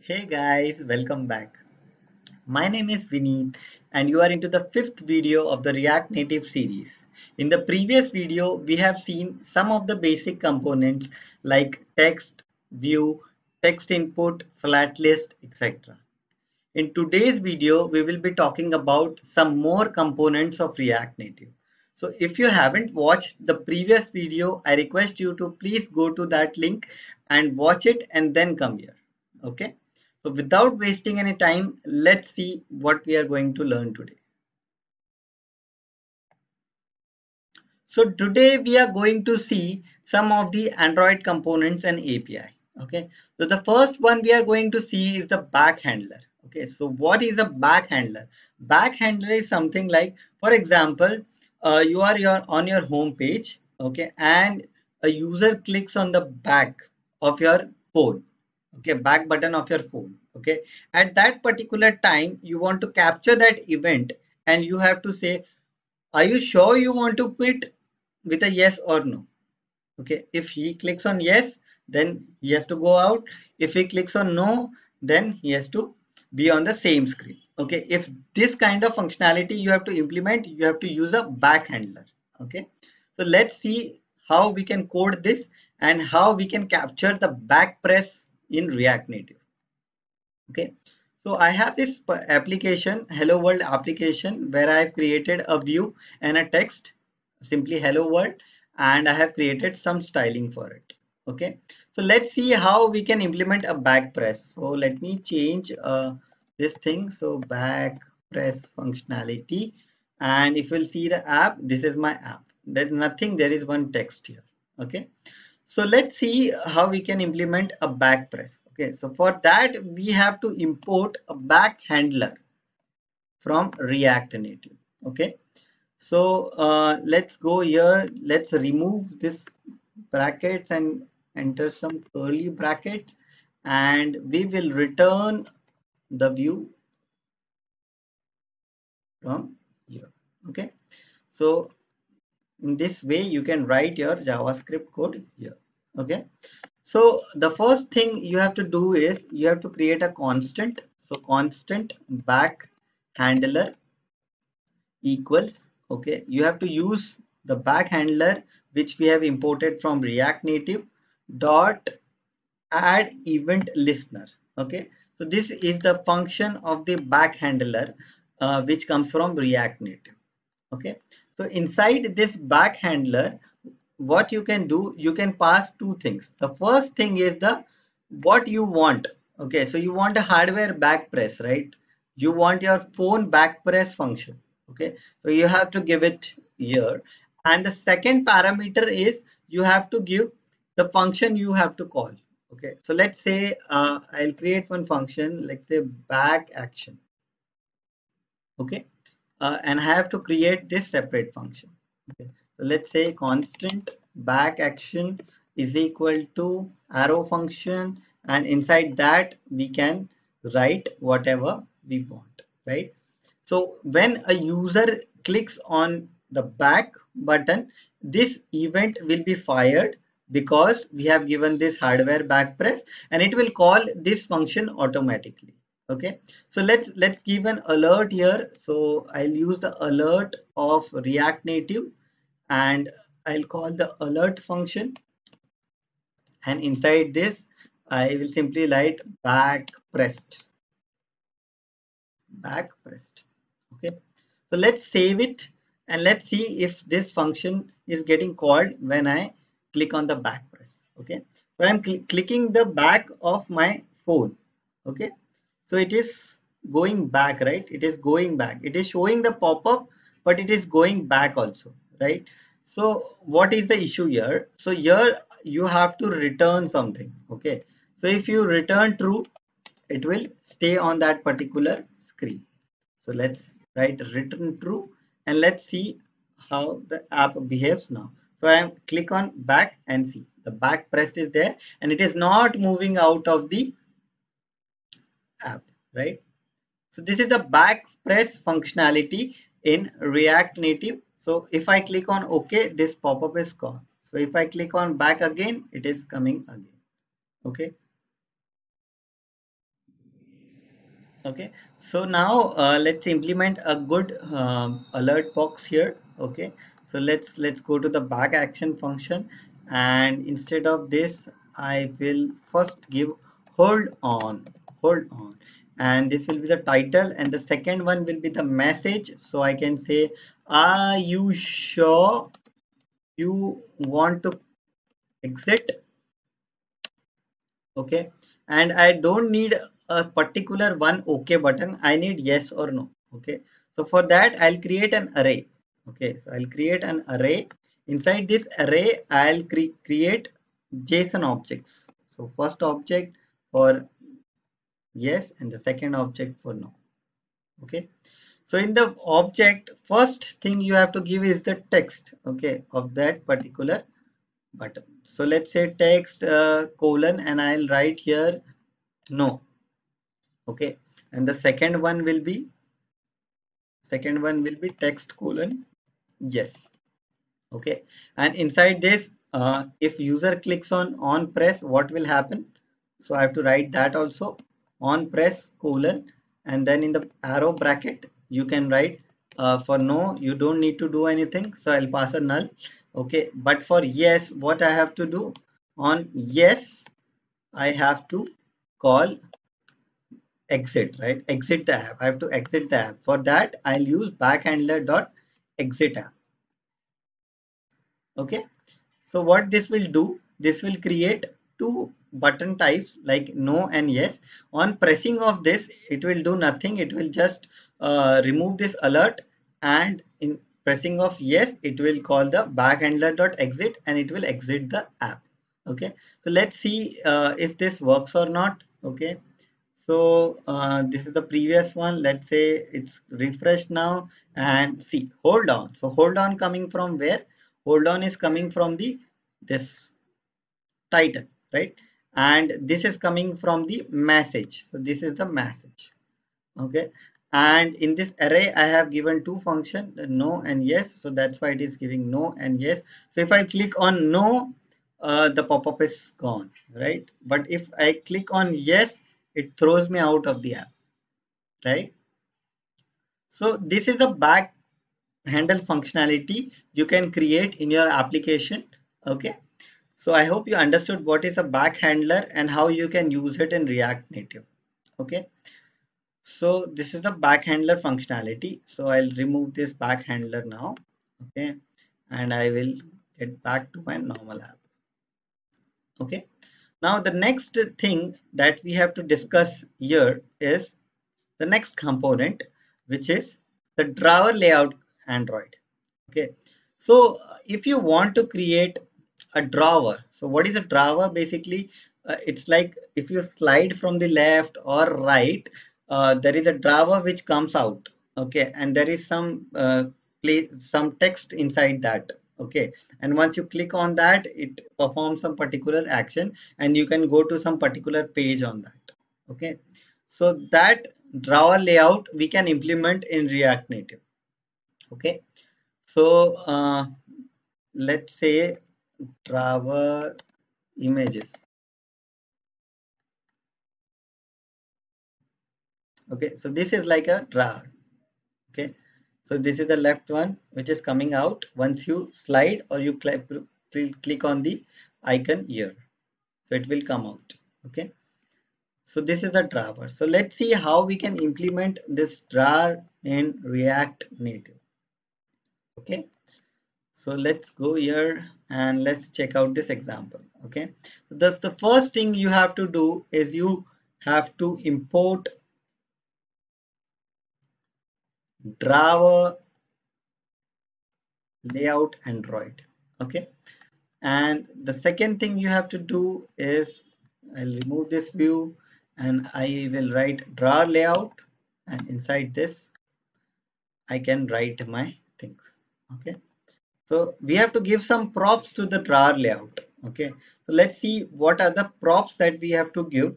Hey guys, welcome back. My name is Vineet and you are into the fifth video of the React Native series. In the previous video, we have seen some of the basic components like text, view, text input, flat list, etc. In today's video, we will be talking about some more components of React Native. So if you haven't watched the previous video, I request you to please go to that link and watch it and then come here. Okay. So without wasting any time, let's see what we are going to learn today. So today we are going to see some of the Android components and API. Okay, so the first one we are going to see is the back handler. Okay, so what is a back handler? Back handler is something like, for example, you are on your home page, okay, and a user clicks on the back of your phone, okay, back button of your phone, okay. At that particular time, you want to capture that event, and you have to say, are you sure you want to quit, with a yes or no? Okay, if he clicks on yes, then he has to go out. If he clicks on no, then he has to be on the same screen. Okay, if this kind of functionality you have to implement, you have to use a back handler. Okay, so let's see how we can code this and how we can capture the back press in React Native. Okay, so I have this application, Hello World application, where I have created a view and a text, simply Hello World, and I have created some styling for it. Okay, so let's see how we can implement a back press. So let me change this thing. So back press functionality, and if you'll see the app, this is my app. There's nothing, there is one text here. Okay, so let's see how we can implement a back press. Okay, so for that we have to import a back handler from React Native. Okay, so let's go here. Let's remove this brackets and enter some curly brackets, and we will return the view from here. Okay, so in this way you can write your JavaScript code here. Okay, so the first thing you have to do is you have to create a constant. So constant back handler equals, okay, you have to use the back handler which we have imported from React Native dot add event listener. Okay, so this is the function of the back handler which comes from React Native. Okay, so inside this back handler, what you can do, you can pass two things. The first thing is the what you want. Okay, so you want a hardware back press, right? You want your phone back press function. Okay, so you have to give it here. And the second parameter is you have to give the function you have to call. Okay, so let's say I'll create one function, let's say back action. Okay, and I have to create this separate function. Okay, so let's say constant back action is equal to arrow function, and inside that we can write whatever we want, right? So when a user clicks on the back button, this event will be fired because we have given this hardware back press, and it will call this function automatically. Okay, so let's give an alert here. So I'll use the alert of React Native, and I'll call the alert function, and inside this I will simply write back pressed. Okay, so let's save it and let's see if this function is getting called when I click on the back press. Okay, so I'm clicking the back of my phone. Okay, so it is going back, right? It is going back. It is showing the pop-up, but it is going back also, right? So what is the issue here? So here you have to return something. Okay, so if you return true, it will stay on that particular screen. So let's write return true and let's see how the app behaves now. So I am click on back and see the back press is there and it is not moving out of the app, right? So this is the back press functionality in React Native. So if I click on OK, this pop-up is gone. So if I click on back again, it is coming again. Okay. Okay, so now let's implement a good alert box here. Okay, so let's go to the back action function, and instead of this I will first give hold on, hold on, and this will be the title, and the second one will be the message. So I can say, are you sure you want to exit? Okay, and I don't need a particular one okay button, I need yes or no. Okay, so for that I'll create an array. Okay, so I'll create an array. Inside this array I'll create JSON objects. So first object for yes and the second object for no. Okay, so in the object, first thing you have to give is the text, okay, of that particular button. So let's say text colon, and I'll write here no. Okay, and the second one will be text colon yes. Okay, and inside this if user clicks on press, what will happen? So I have to write that also, on press colon, and then in the arrow bracket you can write for no you don't need to do anything, so I'll pass a null. Okay, but for yes, what I have to do? On yes I have to call exit, right? Exit the app. I have to exit the app. For that, I'll use backhandler dot exit app. Okay. So what this will do, this will create two button types like no and yes. On pressing of this, it will do nothing. It will just remove this alert, and in pressing of yes, it will call the backhandler dot exit, and it will exit the app. Okay. So let's see if this works or not. Okay. So this is the previous one. Let's say it's refreshed now, and see, hold on. So hold on coming from where? Hold on is coming from the this title, right? And this is coming from the message. So this is the message. Okay. And in this array, I have given two functions, no and yes. So that's why it is giving no and yes. So if I click on no, the pop-up is gone, right? But if I click on yes, it throws me out of the app, right? So this is a back handle functionality you can create in your application. Okay. So I hope you understood what is a back handler and how you can use it in React Native. Okay. So this is the back handler functionality. So I'll remove this back handler now. Okay. And I will get back to my normal app. Okay. Now the next thing that we have to discuss here is the next component, which is the drawer layout Android. Okay. So if you want to create a drawer, so what is a drawer? Basically, it's like if you slide from the left or right, there is a drawer which comes out. Okay, and there is some text inside that. Okay, and once you click on that, it performs some particular action, and you can go to some particular page on that. Okay, so that drawer layout we can implement in React Native. Okay, so let's say drawer images. Okay, so this is like a drawer. Okay, so this is the left one which is coming out once you slide or you click on the icon here, so it will come out. Okay, so this is the drawer. So let's see how we can implement this drawer in React Native. Okay, so let's go here and let's check out this example. Okay, so the first thing you have to do is you have to import drawer layout Android. Okay, and the second thing you have to do is I'll remove this view and I will write drawer layout, and inside this I can write my things. Okay, so we have to give some props to the drawer layout. Okay, so let's see what are the props that we have to give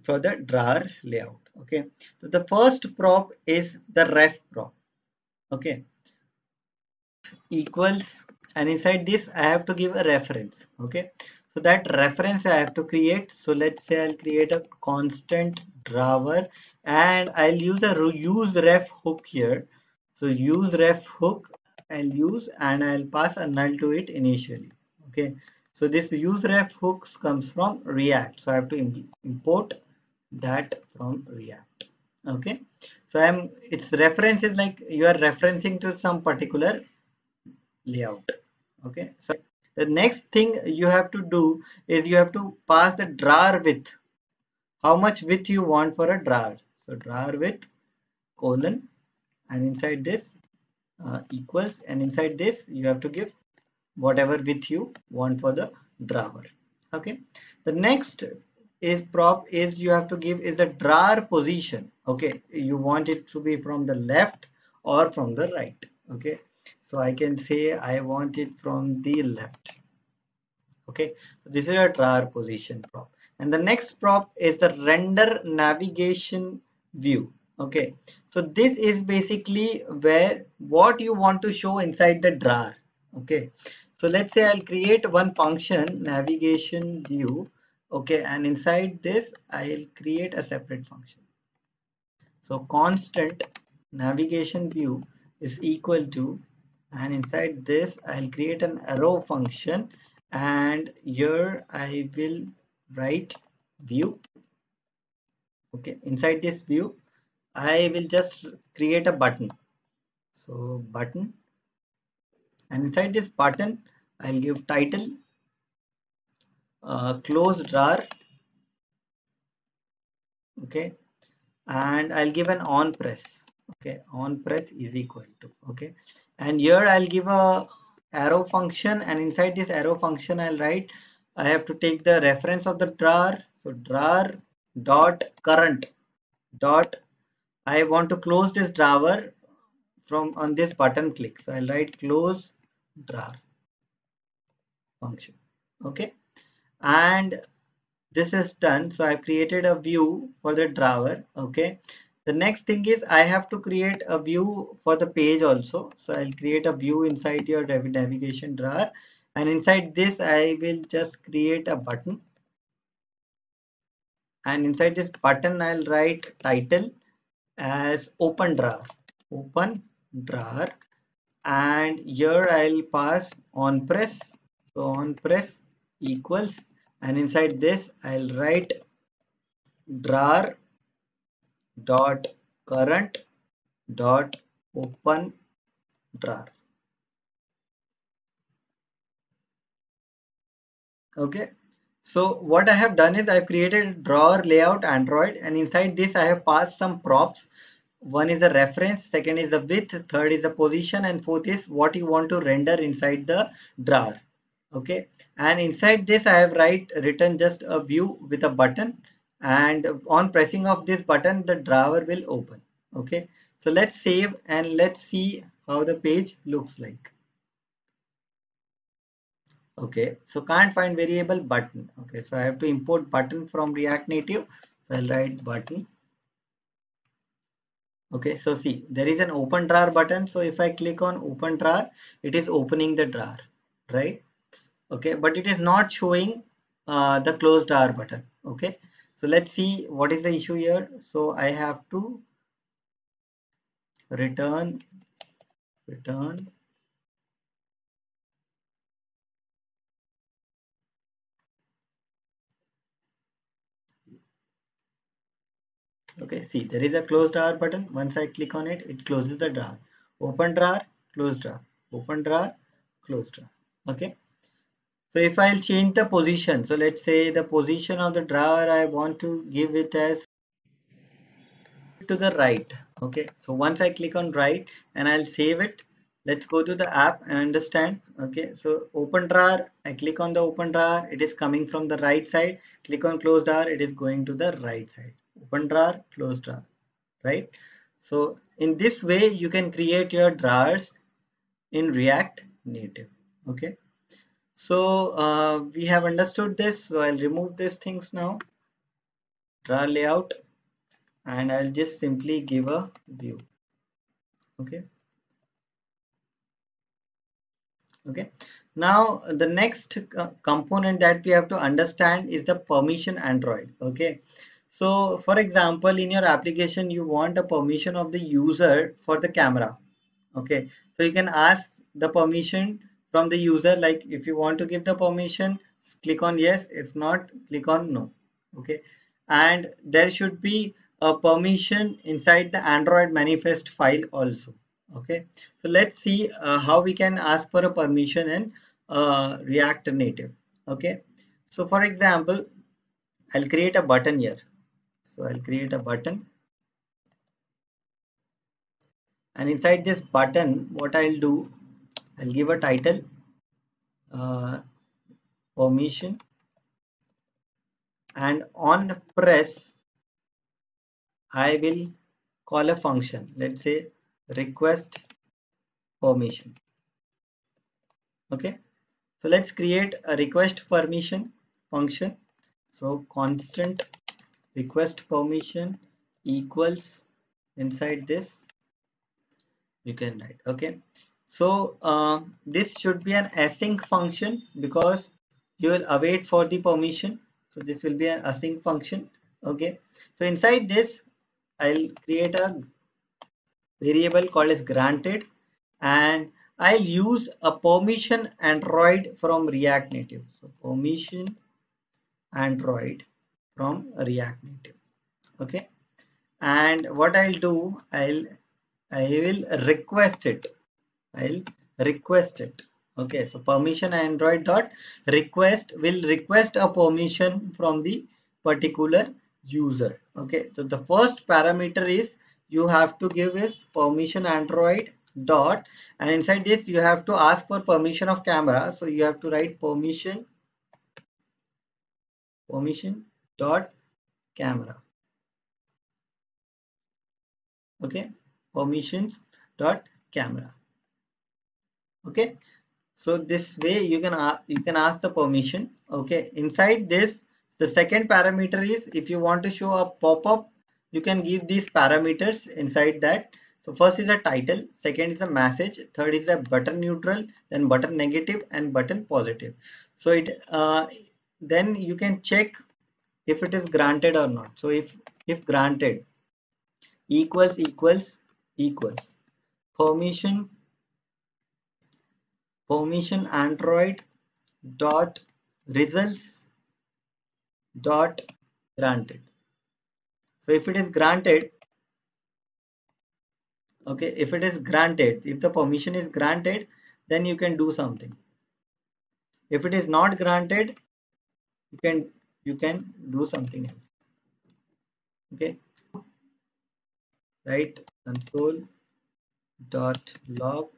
for the drawer layout. Okay, so the first prop is the ref prop. Okay, equals, and inside this I have to give a reference. Okay, so that reference I have to create. So let's say I'll create a constant drawer, and I'll use a use ref hook here. So use ref hook I'll use, and I'll pass a null to it initially. Okay, so this use ref hooks comes from React, so I have to import that from React. Okay, so its reference is like you are referencing to some particular layout. Okay, so the next thing you have to do is you have to pass the drawer width, how much width you want for a drawer. So drawer width colon, and inside this equals, and inside this you have to give whatever width you want for the drawer. Okay, the next is prop is you have to give is the drawer position. Okay, you want it to be from the left or from the right. Okay, so I can say I want it from the left. Okay, so this is a drawer position prop, and the next prop is the render navigation view. Okay, so this is basically where what you want to show inside the drawer. Okay, so let's say I'll create one function navigation view. Okay, and inside this I'll create a separate function. So constant navigation view is equal to, and inside this I'll create an arrow function, and here I will write view. Okay, inside this view I will just create a button. So button, and inside this button I'll give title, close drawer. Okay, and I'll give an on press. Okay, on press is equal to, okay, and here I'll give a arrow function, and inside this arrow function I'll write I have to take the reference of the drawer. So drawer dot current dot, I want to close this drawer from on this button click, so I'll write close drawer function. Okay, and this is done. So I've created a view for the drawer. Okay, the next thing is I have to create a view for the page also. So I'll create a view inside your navigation drawer, and inside this I will just create a button, and inside this button I'll write title as open drawer, and here I'll pass on press. So on press equals, and inside this I'll write drawer dot current dot open drawer. Okay, so what I have done is I've created drawer layout Android, and inside this I have passed some props. One is a reference, second is the width, third is the position, and fourth is what you want to render inside the drawer. Okay, and inside this I have written just a view with a button, and on pressing of this button the drawer will open. Okay, so let's save and let's see how the page looks like. Okay, so can't find variable button. Okay, so I have to import button from React Native, so I'll write button. Okay, so see there is an open drawer button, so if I click on open drawer it is opening the drawer, right? Okay, but it is not showing the close drawer button. Okay, so let's see what is the issue here. So I have to return okay, see there is a close drawer button. Once I click on it, it closes the drawer. Open drawer, close drawer, open drawer, close drawer. Okay, so if I'll change the position, so let's say the position of the drawer I want to give it as to the right. Okay, so once I click on right and I'll save it, let's go to the app and understand. Okay, so open drawer, I click on the open drawer, it is coming from the right side. Click on close drawer, it is going to the right side. Open drawer, close drawer, right? So in this way you can create your drawers in React Native. Okay, so we have understood this, so I'll remove these things now. Drawer layout, and I'll just simply give a view. Okay, okay, now the next component that we have to understand is the permission Android. Okay, So for example, in your application, you want a permission of the user for the camera. Okay, so you can ask the permission from the user, like if you want to give the permission, click on yes, if not, click on no. Okay, and there should be a permission inside the Android manifest file also. Okay, so let's see how we can ask for a permission in React Native. Okay, so for example, I'll create a button here. So I'll create a button, and inside this button, what I'll do, I'll give a title, uh, permission, and on press, I will call a function. Let's say request permission. Okay. So let's create a request permission function. So constant request permission equals, inside this you can write. Okay. So this should be an async function because you will await for the permission. So this will be an async function. Okay. So inside this, I'll create a variable called as granted, and I'll use a permission Android from React Native. So permission Android from React Native. Okay. And what I'll do, I will request it. I'll request it. Okay, so permission Android dot request will request a permission from the particular user. Okay, so the first parameter is you have to give is permission Android dot, and inside this you have to ask for permission of camera. So you have to write permission dot camera. Okay, permissions dot camera. Okay, so this way you can ask the permission. Okay, inside this, the second parameter is if you want to show a pop-up, you can give these parameters inside that. So first is a title, second is a message, third is a button neutral, then button negative, and button positive. So it then you can check if it is granted or not. So if granted, equals permission Android dot results dot granted. So if it is granted, okay, if it is granted, if the permission is granted, then you can do something. If it is not granted, you can do something else. Okay, right, console dot log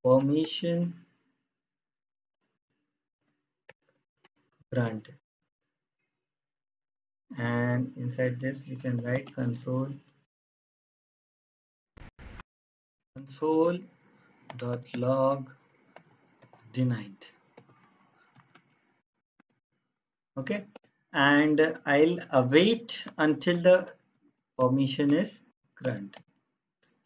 permission granted, and inside this you can write console dot log denied. Okay, and I'll await until the permission is granted.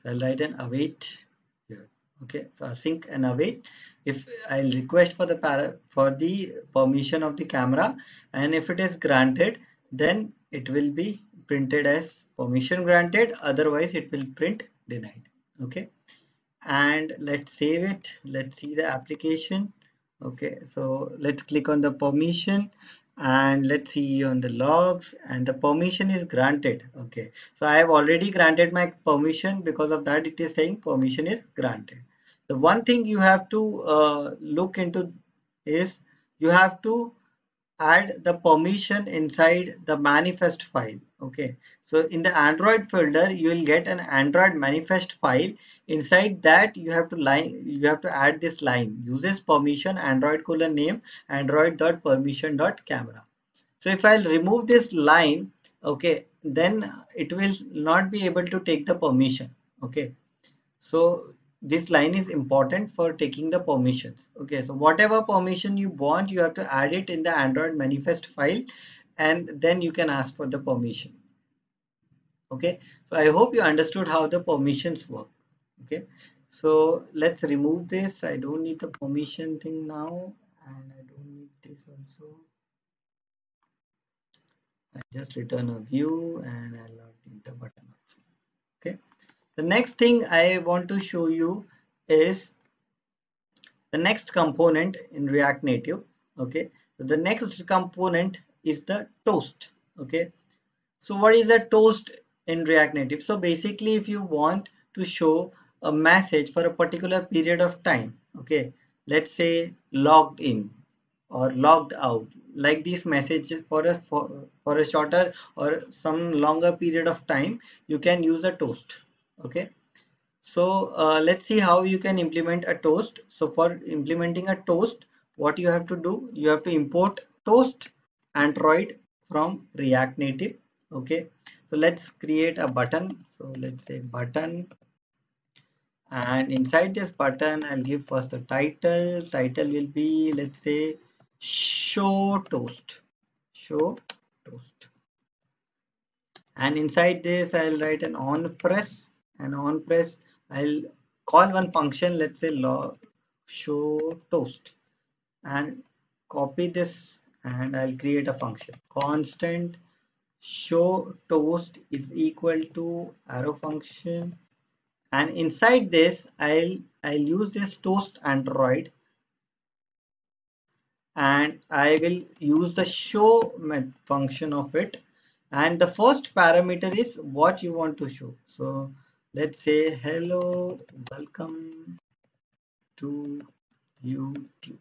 So I'll write an await here. Okay, so async and await. If I'll request for the permission of the camera, and if it is granted, then it will be printed as permission granted, otherwise it will print denied. Okay, and let's save it. Let's see the application. Okay, so let's click on the permission, and let's see on the logs, and the permission is granted. Okay, so I have already granted my permission, because of that it is saying permission is granted. The one thing you have to look into is you have to add the permission inside the manifest file. Okay, so in the Android folder you will get an Android manifest file. Inside that you have to add this line, uses permission Android colon name Android dot permission dot camera. So if I'll remove this line, okay, then it will not be able to take the permission. Okay, so this line is important for taking the permissions. Okay, so whatever permission you want, you have to add it in the Android manifest file, and then you can ask for the permission. Okay, so I hope you understood how the permissions work. Okay, so let's remove this. I don't need the permission thing now, and I don't need this this also. I just return a view and I'll not need the button option. Okay. The next thing I want to show you is the next component in React Native. Okay. So the next component is the toast. Okay. So what is a toast in React Native? So basically, if you want to show a message for a particular period of time, okay, let's say logged in or logged out, like these messages for a shorter or some longer period of time, you can use a toast. Okay. So let's see how you can implement a toast. So for implementing a toast, what you have to do, you have to import toast Android from React Native. Okay, so let's create a button. So let's say button, and inside this button, I'll give first the title. Title will be, let's say, show toast. Show toast. And inside this I'll write an on press, and on press I'll call one function, let's say show toast, and copy this and I'll create a function constant show toast is equal to arrow function, and inside this I'll use this toast Android, and I will use the show function of it, and the first parameter is what you want to show. So let's say hello, welcome to YouTube.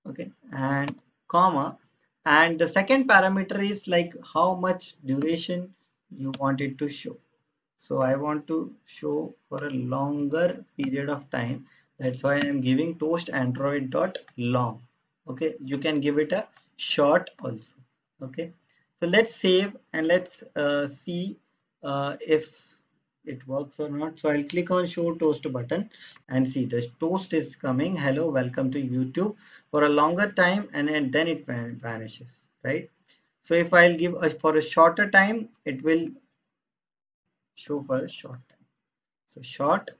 Okay, and comma, and the second parameter is like how much duration you want it to show. So I want to show for a longer period of time. That's why I'm giving toast Android dot long. Okay, you can give it a short also. Okay, so let's save and let's see if it works or not. So I'll click on show toast button and see the toast is coming. Hello, welcome to YouTube for a longer time, and then it vanishes, right? So if I'll give for a shorter time, it will show for a short time. So short,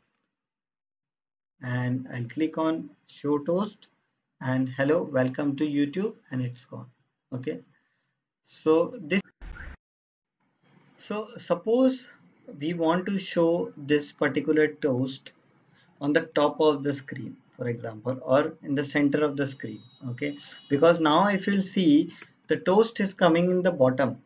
and I'll click on show toast and hello, welcome to YouTube, and it's gone. Okay. So suppose we want to show this particular toast on the top of the screen, for example, or in the center of the screen. Okay, because now if you'll see, the toast is coming in the bottom,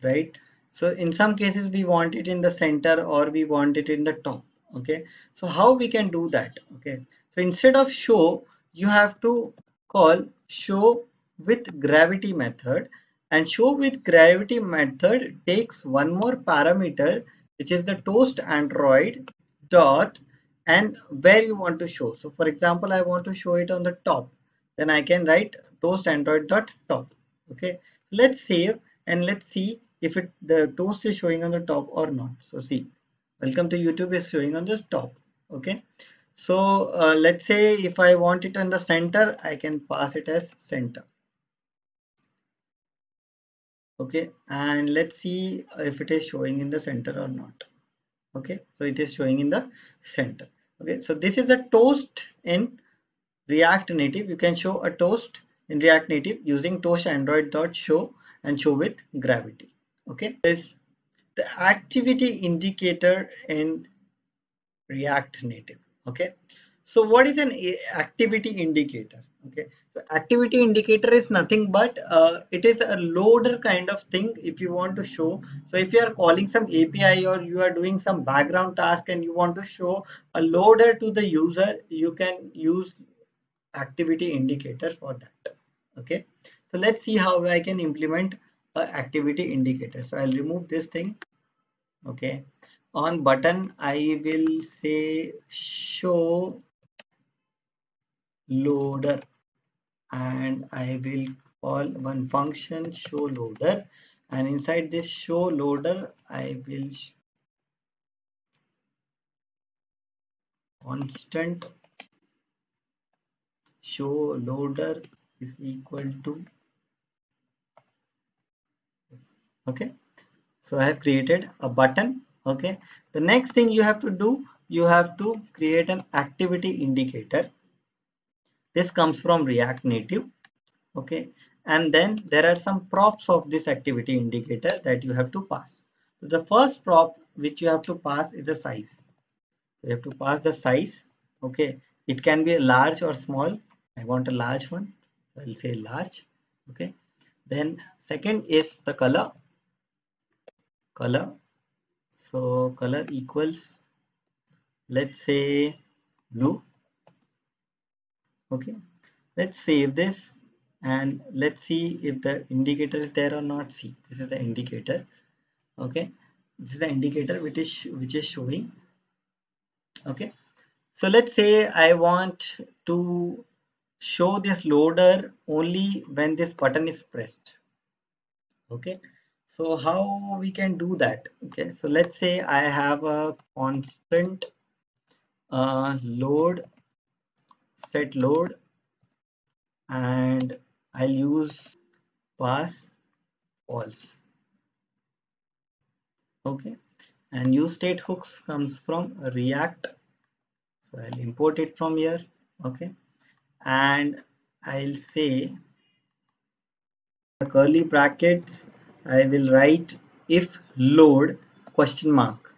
right? So in some cases we want it in the center or we want it in the top. Okay, so how we can do that? Okay, so instead of show, you have to call show with gravity method, and show with gravity method takes one more parameter, which is the toast Android dot and where you want to show. So for example, I want to show it on the top, then I can write toast Android dot top. Okay, let's save and let's see if the toast is showing on the top or not. So see, welcome to YouTube is showing on the top. Okay, so let's say if I want it in the center, I can pass it as center. Okay, and let's see if it is showing in the center or not. Okay, so it is showing in the center. Okay, so this is a toast in React Native. You can show a toast in React Native using toast Android dot show and show with gravity. Okay, this the activity indicator in React Native. Okay, so what is an activity indicator? Okay, so activity indicator is nothing but it is a loader kind of thing if you want to show. So if you are calling some API or you are doing some background task and you want to show a loader to the user, you can use activity indicator for that. Okay, so let's see how I can implement a activity indicator. So I'll remove this thing. Okay, on button I will say show loader, and I will call one function show loader, and inside this show loader I will constant show loader is equal to this. Okay, so I have created a button. Okay, the next thing you have to do, you have to create an activity indicator. This comes from React Native. Okay, and then there are some props of this activity indicator that you have to pass. So the first prop which you have to pass is the size. So you have to pass the size. Okay, it can be a large or small. I want a large one, so I'll say large. Okay, then second is the color. So color equals, let's say, blue. Okay, let's save this and let's see if the indicator is there or not. See, this is the indicator. Okay, this is the indicator which is showing. Okay, so let's say I want to show this loader only when this button is pressed. Okay, so how we can do that? Okay, so let's say I have a constant load, set load, and I'll use pass false. Okay, and use state hooks comes from React, so I'll import it from here. Okay, and I'll say curly brackets, I will write if load question mark.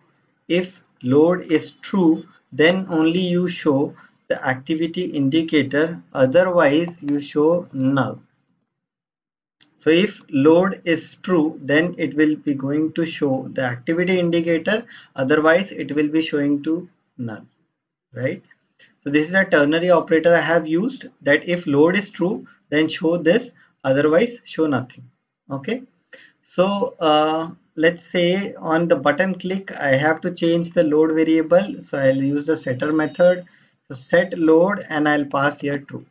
If load is true, then only you show the activity indicator, otherwise you show null. So if load is true, then it will be going to show the activity indicator, otherwise it will be showing to null, right? So this is a ternary operator I have used, that if load is true, then show this, otherwise show nothing. Okay. So let's say on the button click, I have to change the load variable. So I'll use the setter method. So set load and I'll pass here true.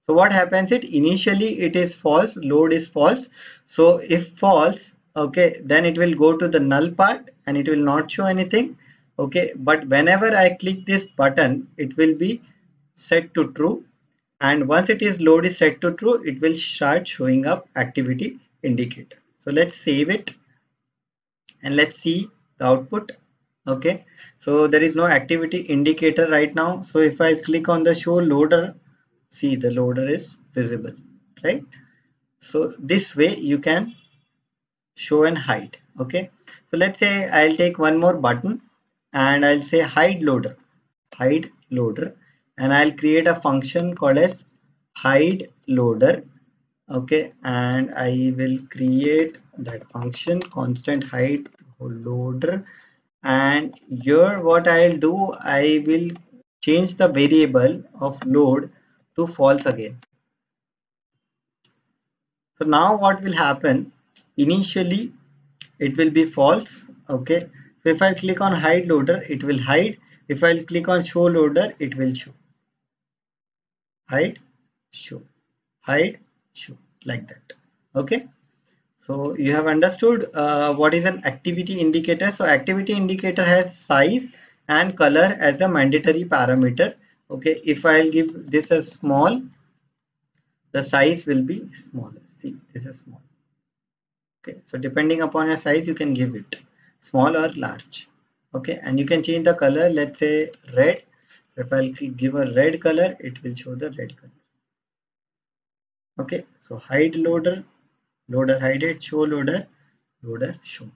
So what happens, it initially it is false, load is false. So if false, okay, then it will go to the null part and it will not show anything. Okay, but whenever I click this button, it will be set to true, and once it is load is set to true, it will start showing up activity indicator. So let's save it and let's see the output. Okay, so there is no activity indicator right now. So if I click on the show loader, see the loader is visible, right? So this way you can show and hide. Okay, so let's say I'll take one more button and I'll say hide loader, and I'll create a function called as hide loader. Okay, and I will create that function constant hide loader, and here what I'll do, I will change the variable of load to false again. So now what will happen, initially it will be false. Okay, so if I click on hide loader, it will hide. If I click on show loader, it will show. Hide, show, hide, show, like that. Okay, so you have understood what is an activity indicator. So activity indicator has size and color as a mandatory parameter. Okay, if I'll give this a small, the size will be smaller. See, this is small. Okay, so depending upon your size, you can give it small or large. Okay, and you can change the color, let's say red. So if I'll give a red color, it will show the red color. Okay, so hide loader, loader hide it, show loader, loader show.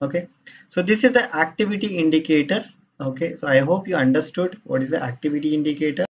Okay, so this is the activity indicator. Okay, so I hope you understood what is the activity indicator.